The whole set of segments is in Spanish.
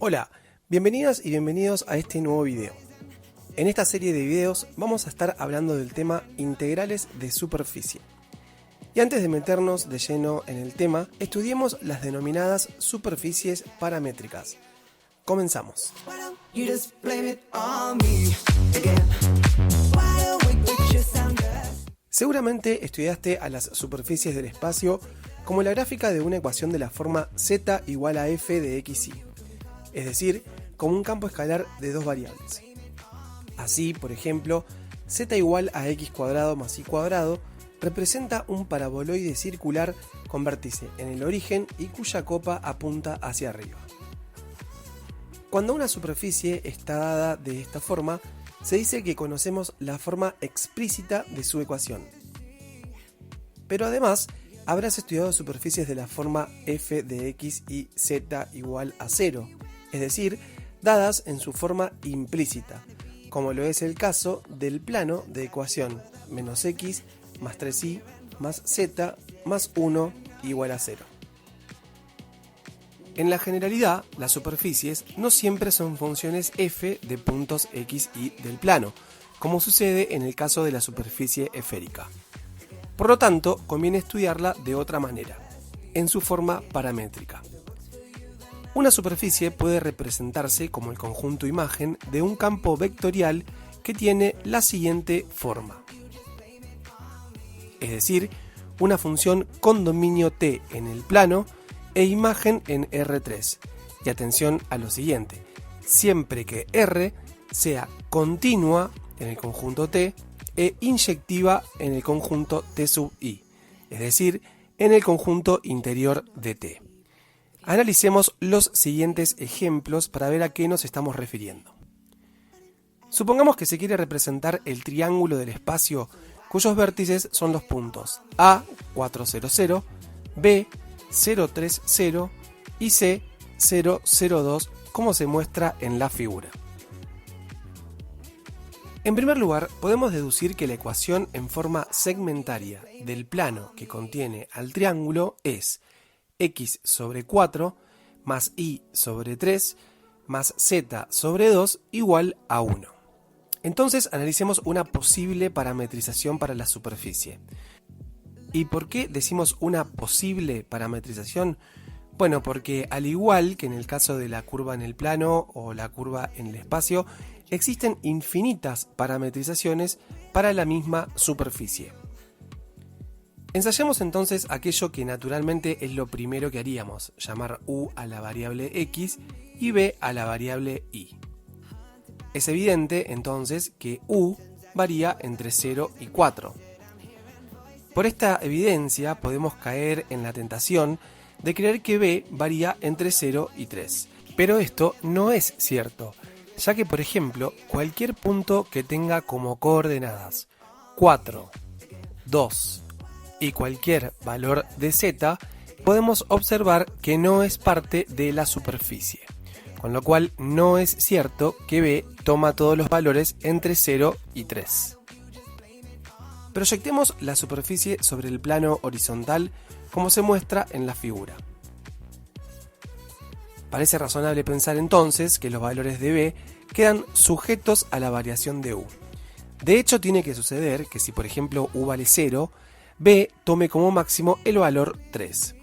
Hola, bienvenidas y bienvenidos a este nuevo video. En esta serie de videos vamos a estar hablando del tema integrales de superficie. Y antes de meternos de lleno en el tema, estudiemos las denominadas superficies paramétricas. Comenzamos. Seguramente estudiaste a las superficies del espacio como la gráfica de una ecuación de la forma z igual a f de x, y, es decir, como un campo escalar de dos variables. Así, por ejemplo, z igual a x cuadrado más y cuadrado representa un paraboloide circular con vértice en el origen y cuya copa apunta hacia arriba. Cuando una superficie está dada de esta forma, se dice que conocemos la forma explícita de su ecuación. Pero además, habrás estudiado superficies de la forma f de x y z igual a 0, es decir, dadas en su forma implícita, como lo es el caso del plano de ecuación menos x más 3y más z más 1 igual a 0. En la generalidad, las superficies no siempre son funciones f de puntos x y del plano, como sucede en el caso de la superficie esférica. Por lo tanto, conviene estudiarla de otra manera, en su forma paramétrica. Una superficie puede representarse como el conjunto imagen de un campo vectorial que tiene la siguiente forma. Es decir, una función con dominio t en el plano e imagen en R3. Y atención a lo siguiente, siempre que R sea continua en el conjunto T e inyectiva en el conjunto T sub I, es decir, en el conjunto interior de T. Analicemos los siguientes ejemplos para ver a qué nos estamos refiriendo. Supongamos que se quiere representar el triángulo del espacio cuyos vértices son los puntos A, 4, 0, 0, B, 0, 3, 0 y C, 0, 0, 2, como se muestra en la figura. En primer lugar, podemos deducir que la ecuación en forma segmentaria del plano que contiene al triángulo es x sobre 4 más y sobre 3 más z sobre 2 igual a 1. Entonces analicemos una posible parametrización para la superficie. ¿Y por qué decimos una posible parametrización? Bueno, porque al igual que en el caso de la curva en el plano o la curva en el espacio, existen infinitas parametrizaciones para la misma superficie. Ensayemos entonces aquello que naturalmente es lo primero que haríamos, llamar u a la variable x y b a la variable y. Es evidente entonces que u varía entre 0 y 4. Por esta evidencia podemos caer en la tentación de creer que b varía entre 0 y 3. Pero esto no es cierto, ya que por ejemplo cualquier punto que tenga como coordenadas 4, 2 y cualquier valor de z, podemos observar que no es parte de la superficie, con lo cual no es cierto que b toma todos los valores entre 0 y 3. Proyectemos la superficie sobre el plano horizontal como se muestra en la figura. Parece razonable pensar entonces que los valores de b quedan sujetos a la variación de u. De hecho, tiene que suceder que si por ejemplo u vale 0, b tome como máximo el valor 3.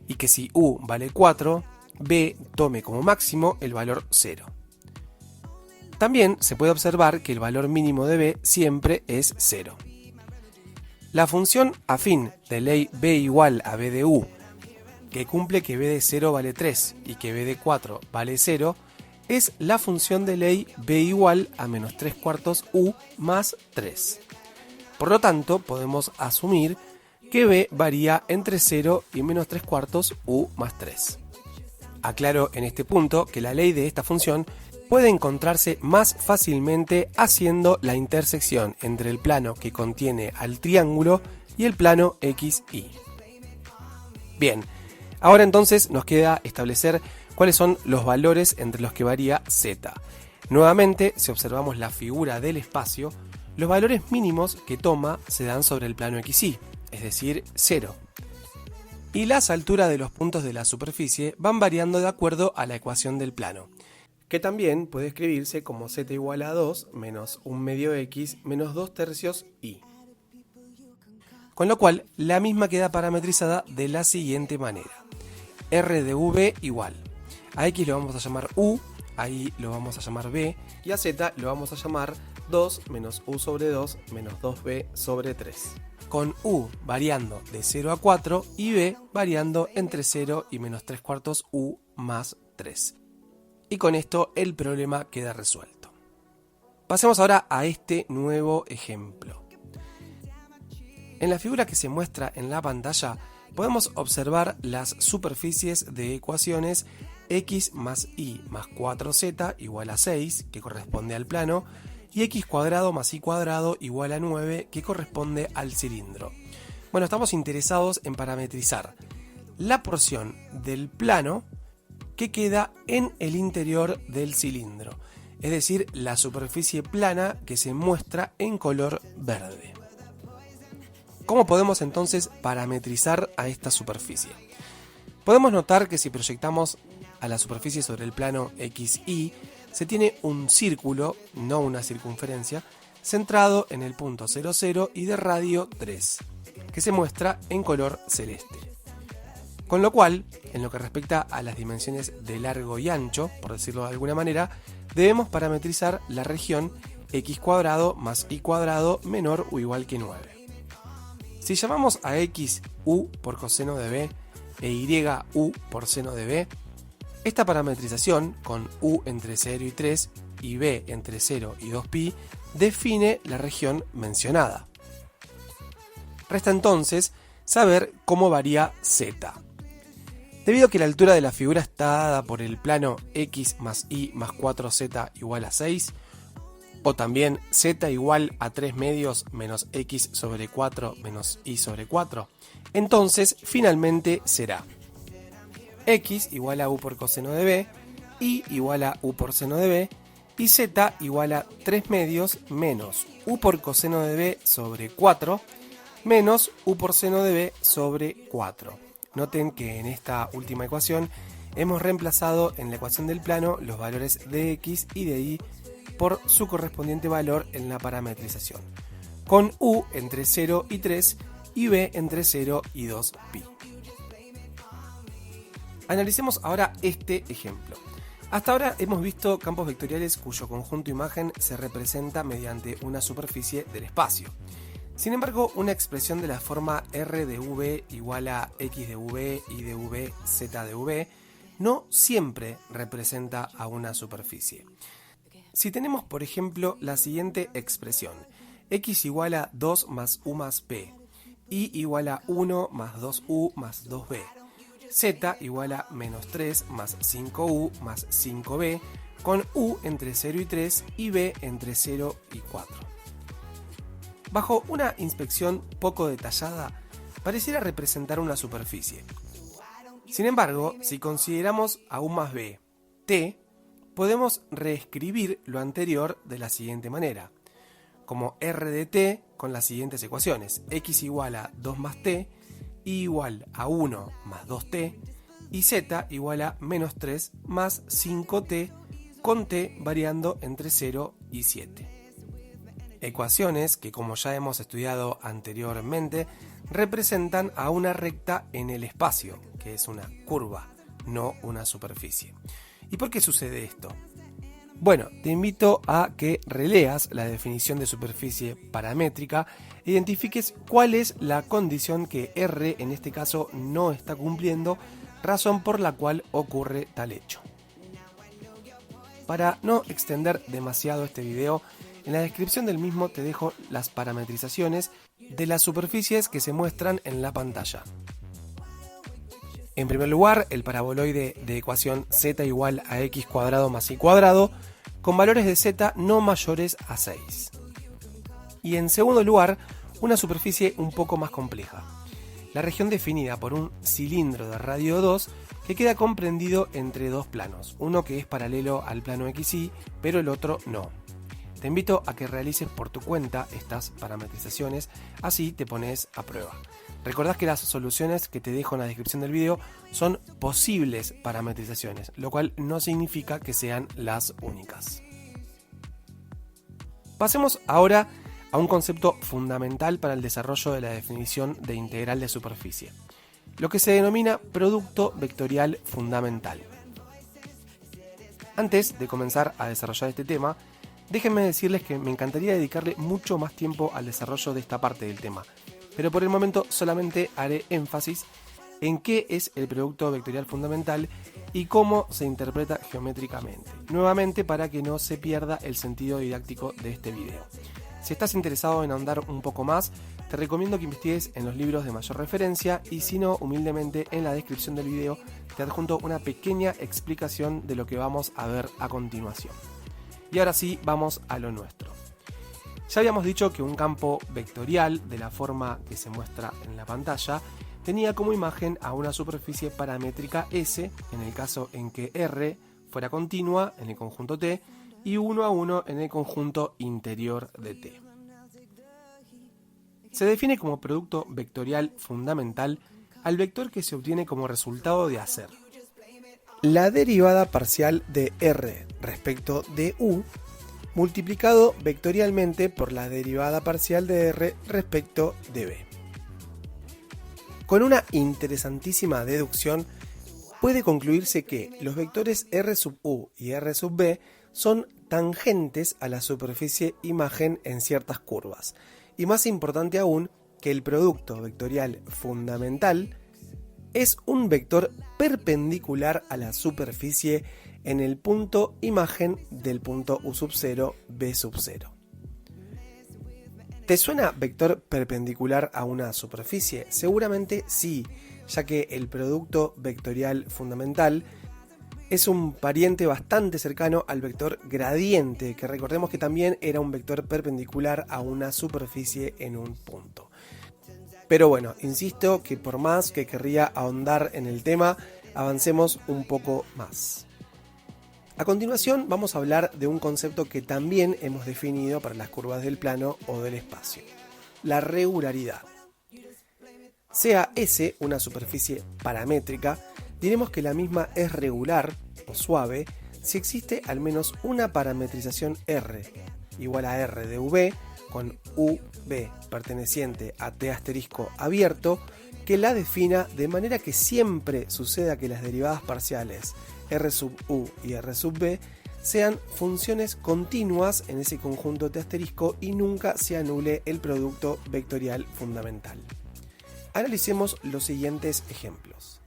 Y que si u vale 4, b tome como máximo el valor 0. También se puede observar que el valor mínimo de b siempre es 0. La función afín de ley b igual a b de u, que cumple que b de 0 vale 3 y que b de 4 vale 0, es la función de ley b igual a menos 3 cuartos u más 3. Por lo tanto, podemos asumir que b varía entre 0 y menos 3 cuartos u más 3. Aclaro en este punto que la ley de esta función puede encontrarse más fácilmente haciendo la intersección entre el plano que contiene al triángulo y el plano XY. Bien, ahora entonces nos queda establecer cuáles son los valores entre los que varía z. Nuevamente, si observamos la figura del espacio, los valores mínimos que toma se dan sobre el plano XY, es decir, 0. Y las alturas de los puntos de la superficie van variando de acuerdo a la ecuación del plano, que también puede escribirse como z igual a 2 menos 1 medio x menos 2 tercios y. Con lo cual, la misma queda parametrizada de la siguiente manera. R de v igual. A x lo vamos a llamar u, a y lo vamos a llamar b, y a z lo vamos a llamar 2 menos u sobre 2 menos 2b sobre 3. Con u variando de 0 a 4 y b variando entre 0 y menos 3 cuartos u más 3. Y con esto el problema queda resuelto. Pasemos ahora a este nuevo ejemplo. En la figura que se muestra en la pantalla podemos observar las superficies de ecuaciones x más y más 4z igual a 6, que corresponde al plano, y x cuadrado más y cuadrado igual a 9, que corresponde al cilindro. Bueno, estamos interesados en parametrizar la porción del plano que queda en el interior del cilindro, es decir, la superficie plana que se muestra en color verde. ¿Cómo podemos entonces parametrizar a esta superficie? Podemos notar que si proyectamos a la superficie sobre el plano XY, se tiene un círculo, no una circunferencia, centrado en el punto 0, 0 y de radio 3, que se muestra en color celeste. Con lo cual, en lo que respecta a las dimensiones de largo y ancho, por decirlo de alguna manera, debemos parametrizar la región x cuadrado más y cuadrado menor o igual que 9. Si llamamos a x u por coseno de b e y u por seno de b, esta parametrización con u entre 0 y 3 y b entre 0 y 2pi define la región mencionada. Resta entonces saber cómo varía z. Debido a que la altura de la figura está dada por el plano x más y más 4z igual a 6, o también z igual a 3 medios menos x sobre 4 menos y sobre 4, entonces finalmente será x igual a u por coseno de b, y igual a u por seno de b, y z igual a 3 medios menos u por coseno de b sobre 4 menos u por seno de b sobre 4. Noten que en esta última ecuación hemos reemplazado en la ecuación del plano los valores de x y de y por su correspondiente valor en la parametrización, con u entre 0 y 3 y b entre 0 y 2pi. Analicemos ahora este ejemplo. Hasta ahora hemos visto campos vectoriales cuyo conjunto imagen se representa mediante una superficie del espacio. Sin embargo, una expresión de la forma r de v igual a x de v, y de v, z de v no siempre representa a una superficie. Si tenemos, por ejemplo, la siguiente expresión, x igual a 2 más u más p, y igual a 1 más 2u más 2b, z igual a menos 3 más 5u más 5b, con u entre 0 y 3 y b entre 0 y 4. Bajo una inspección poco detallada, pareciera representar una superficie. Sin embargo, si consideramos a u más b, t, podemos reescribir lo anterior de la siguiente manera, como r de t con las siguientes ecuaciones, x igual a 2 más t, y igual a 1 más 2t, y z igual a menos 3 más 5t, con t variando entre 0 y 7. Ecuaciones que, como ya hemos estudiado anteriormente, representan a una recta en el espacio, que es una curva, no una superficie. ¿Y por qué sucede esto? Bueno, te invito a que releas la definición de superficie paramétrica e identifiques cuál es la condición que R en este caso no está cumpliendo, razón por la cual ocurre tal hecho. Para no extender demasiado este video, en la descripción del mismo te dejo las parametrizaciones de las superficies que se muestran en la pantalla. En primer lugar, el paraboloide de ecuación z igual a x cuadrado más y cuadrado, con valores de z no mayores a 6. Y en segundo lugar, una superficie un poco más compleja. La región definida por un cilindro de radio 2 que queda comprendido entre dos planos, uno que es paralelo al plano XY, pero el otro no. Te invito a que realices por tu cuenta estas parametrizaciones, así te pones a prueba. Recordad que las soluciones que te dejo en la descripción del video son posibles parametrizaciones, lo cual no significa que sean las únicas. Pasemos ahora a un concepto fundamental para el desarrollo de la definición de integral de superficie, lo que se denomina producto vectorial fundamental. Antes de comenzar a desarrollar este tema, déjenme decirles que me encantaría dedicarle mucho más tiempo al desarrollo de esta parte del tema, pero por el momento solamente haré énfasis en qué es el producto vectorial fundamental y cómo se interpreta geométricamente, nuevamente para que no se pierda el sentido didáctico de este video. Si estás interesado en ahondar un poco más, te recomiendo que investigues en los libros de mayor referencia y si no, humildemente en la descripción del video te adjunto una pequeña explicación de lo que vamos a ver a continuación. Y ahora sí, vamos a lo nuestro. Ya habíamos dicho que un campo vectorial, de la forma que se muestra en la pantalla, tenía como imagen a una superficie paramétrica S, en el caso en que R fuera continua en el conjunto T, y 1 a 1 en el conjunto interior de T. Se define como producto vectorial fundamental al vector que se obtiene como resultado de hacer la derivada parcial de R respecto de U multiplicado vectorialmente por la derivada parcial de R respecto de B. Con una interesantísima deducción puede concluirse que los vectores R sub U y R sub B son tangentes a la superficie imagen en ciertas curvas, y más importante aún, que el producto vectorial fundamental es un vector perpendicular a la superficie en el punto imagen del punto U sub 0, B sub 0. ¿Te suena vector perpendicular a una superficie? Seguramente sí, ya que el producto vectorial fundamental es un pariente bastante cercano al vector gradiente, que recordemos que también era un vector perpendicular a una superficie en un punto. Pero bueno, insisto que por más que querría ahondar en el tema, avancemos un poco más. A continuación vamos a hablar de un concepto que también hemos definido para las curvas del plano o del espacio: la regularidad. Sea S una superficie paramétrica, diremos que la misma es regular o suave si existe al menos una parametrización R igual a R de V con UV perteneciente a T asterisco abierto que la defina de manera que siempre suceda que las derivadas parciales R sub U y R sub B sean funciones continuas en ese conjunto T asterisco y nunca se anule el producto vectorial fundamental. Analicemos los siguientes ejemplos.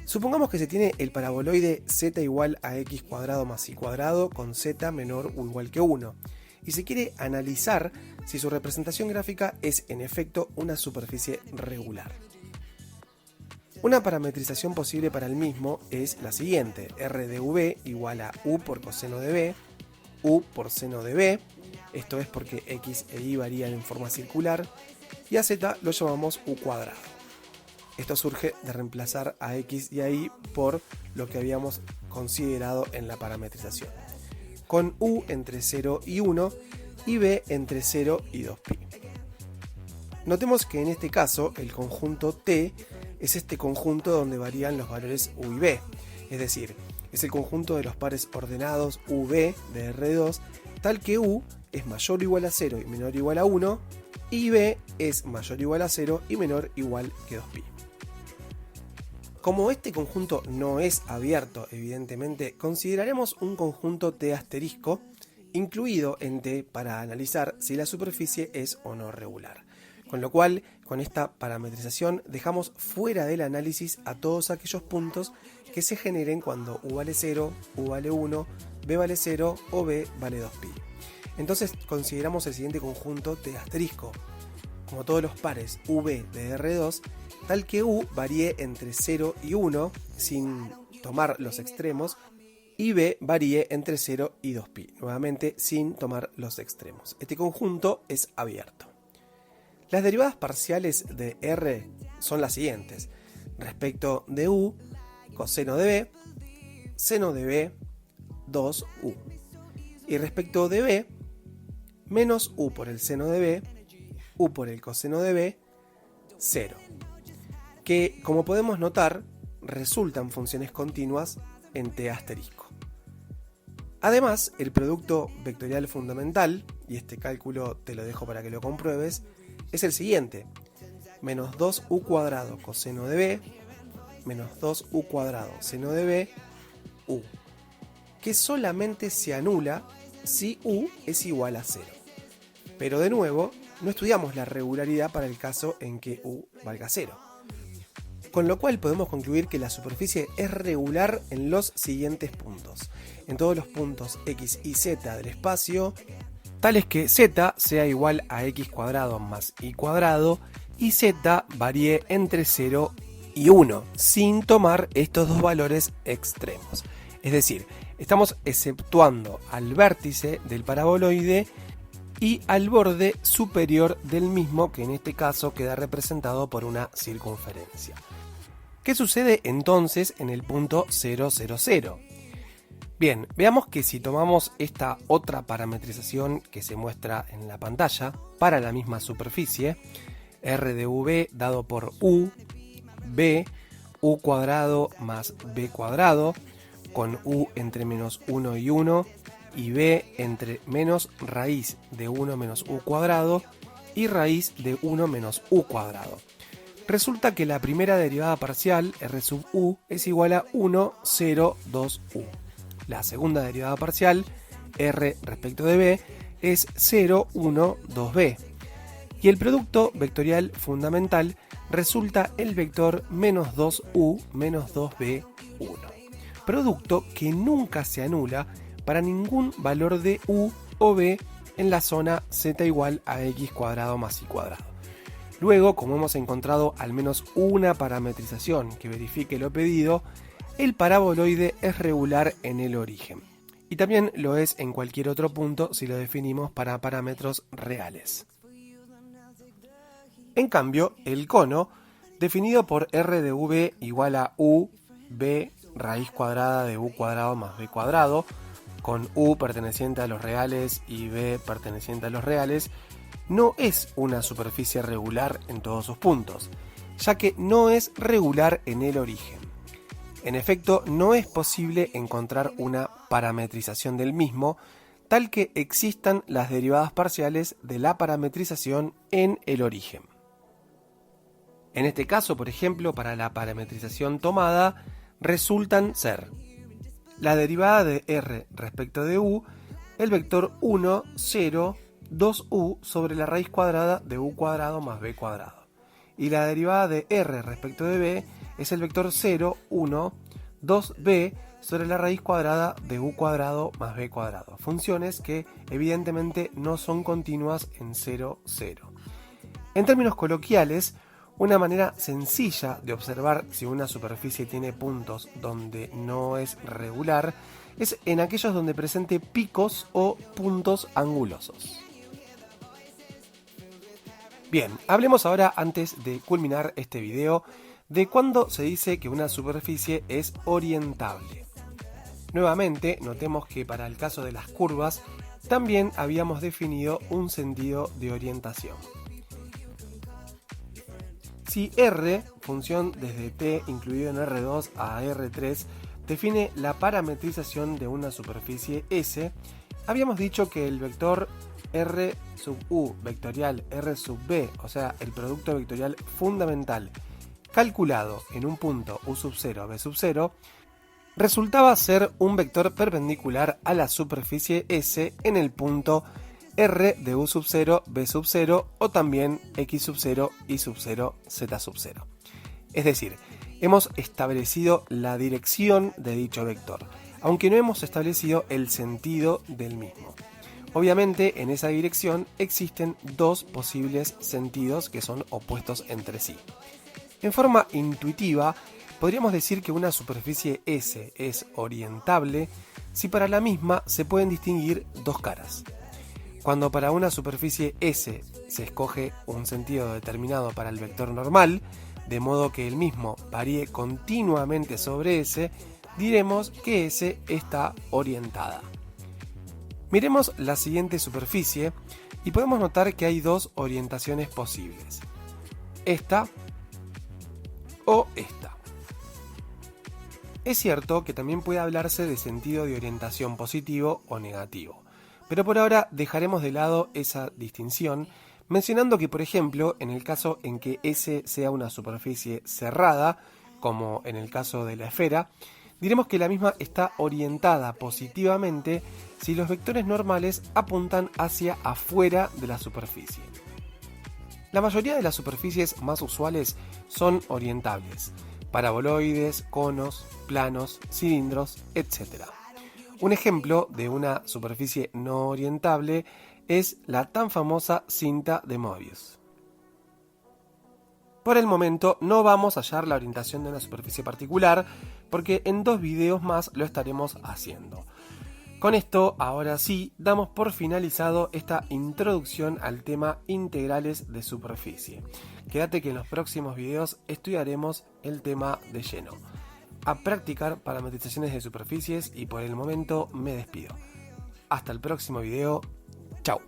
Supongamos que se tiene el paraboloide z igual a x cuadrado más y cuadrado con z menor o igual que 1 y se quiere analizar si su representación gráfica es en efecto una superficie regular. Una parametrización posible para el mismo es la siguiente: r de v igual a u por coseno de b, u por seno de b, esto es porque x e y varían en forma circular, y a z lo llamamos u cuadrado. Esto surge de reemplazar a x y a y por lo que habíamos considerado en la parametrización, con u entre 0 y 1 y b entre 0 y 2pi. Notemos que en este caso el conjunto T es este conjunto donde varían los valores u y b, es decir, es el conjunto de los pares ordenados uv de R2 tal que u es mayor o igual a 0 y menor o igual a 1 y b es mayor o igual a 0 y menor o igual que 2pi. Como este conjunto no es abierto, evidentemente, consideraremos un conjunto T asterisco incluido en T para analizar si la superficie es o no regular. Con lo cual, con esta parametrización dejamos fuera del análisis a todos aquellos puntos que se generen cuando u vale 0, u vale 1, b vale 0 o b vale 2pi. Entonces consideramos el siguiente conjunto T asterisco, como todos los pares uv de R2, tal que u varíe entre 0 y 1 sin tomar los extremos y b varíe entre 0 y 2pi, nuevamente sin tomar los extremos. Este conjunto es abierto. Las derivadas parciales de R son las siguientes: respecto de u, coseno de b, seno de b, 2u. Y respecto de b, menos u por el seno de b, u por el coseno de b, 0, que como podemos notar resultan funciones continuas en t asterisco. Además, el producto vectorial fundamental, y este cálculo te lo dejo para que lo compruebes, es el siguiente: menos 2u cuadrado coseno de b, menos 2u cuadrado seno de b, u, que solamente se anula si u es igual a 0. Pero de nuevo, no estudiamos la regularidad para el caso en que u valga 0. Con lo cual podemos concluir que la superficie es regular en los siguientes puntos: en todos los puntos x y z del espacio, tales que z sea igual a x cuadrado más y cuadrado y z varíe entre 0 y 1, sin tomar estos dos valores extremos. Es decir, estamos exceptuando al vértice del paraboloide y al borde superior del mismo, que en este caso queda representado por una circunferencia. ¿Qué sucede entonces en el punto 0, 0, 0? Bien, veamos que si tomamos esta otra parametrización que se muestra en la pantalla para la misma superficie, r de v dado por u, b, u cuadrado más b cuadrado, con u entre menos 1 y 1, y b entre menos raíz de 1 menos u cuadrado y raíz de 1 menos u cuadrado. Resulta que la primera derivada parcial, r sub u, es igual a 1, 0, 2u. La segunda derivada parcial, r respecto de b, es 0, 1, 2b. Y el producto vectorial fundamental resulta el vector menos 2u menos 2b, 1. Producto que nunca se anula para ningún valor de u o b en la zona z igual a x cuadrado más y cuadrado. Luego, como hemos encontrado al menos una parametrización que verifique lo pedido, el paraboloide es regular en el origen. Y también lo es en cualquier otro punto si lo definimos para parámetros reales. En cambio, el cono, definido por r de v igual a u, b, raíz cuadrada de u cuadrado más b cuadrado, con u perteneciente a los reales y b perteneciente a los reales, no es una superficie regular en todos sus puntos, ya que no es regular en el origen. En efecto, no es posible encontrar una parametrización del mismo, tal que existan las derivadas parciales de la parametrización en el origen. En este caso, por ejemplo, para la parametrización tomada, resultan ser la derivada de r respecto de u, el vector 1, 0, 2u sobre la raíz cuadrada de u cuadrado más b cuadrado. Y la derivada de r respecto de b es el vector 0, 1, 2b sobre la raíz cuadrada de u cuadrado más b cuadrado. Funciones que evidentemente no son continuas en 0, 0. En términos coloquiales, una manera sencilla de observar si una superficie tiene puntos donde no es regular es en aquellos donde presente picos o puntos angulosos. Bien, hablemos ahora, antes de culminar este video, de cuándo se dice que una superficie es orientable. Nuevamente, notemos que para el caso de las curvas también habíamos definido un sentido de orientación. Si R, función desde t incluido en R2 a R3, define la parametrización de una superficie S, habíamos dicho que el vector R sub u vectorial R sub b, o sea, el producto vectorial fundamental, calculado en un punto u sub 0, b sub 0, resultaba ser un vector perpendicular a la superficie S en el punto R de u sub 0, b sub 0 o también x sub 0, y sub 0, z sub 0. Es decir, hemos establecido la dirección de dicho vector, aunque no hemos establecido el sentido del mismo. Obviamente, en esa dirección existen dos posibles sentidos que son opuestos entre sí. En forma intuitiva, podríamos decir que una superficie S es orientable si para la misma se pueden distinguir dos caras. Cuando para una superficie S se escoge un sentido determinado para el vector normal, de modo que el mismo varíe continuamente sobre S, diremos que S está orientada. Miremos la siguiente superficie y podemos notar que hay dos orientaciones posibles. esta o esta. Es cierto que también puede hablarse de sentido de orientación positivo o negativo, pero por ahora dejaremos de lado esa distinción, mencionando que, por ejemplo, en el caso en que S sea una superficie cerrada, como en el caso de la esfera, diremos que la misma está orientada positivamente si los vectores normales apuntan hacia afuera de la superficie. La mayoría de las superficies más usuales son orientables: paraboloides, conos, planos, cilindros, etc. Un ejemplo de una superficie no orientable es la tan famosa cinta de Mobius. Por el momento no vamos a hallar la orientación de una superficie particular, porque en 2 videos más lo estaremos haciendo. Con esto, ahora sí, damos por finalizado esta introducción al tema integrales de superficie. Quédate que en los próximos videos estudiaremos el tema de lleno. A practicar parametrizaciones de superficies y por el momento me despido. Hasta el próximo video. Chao.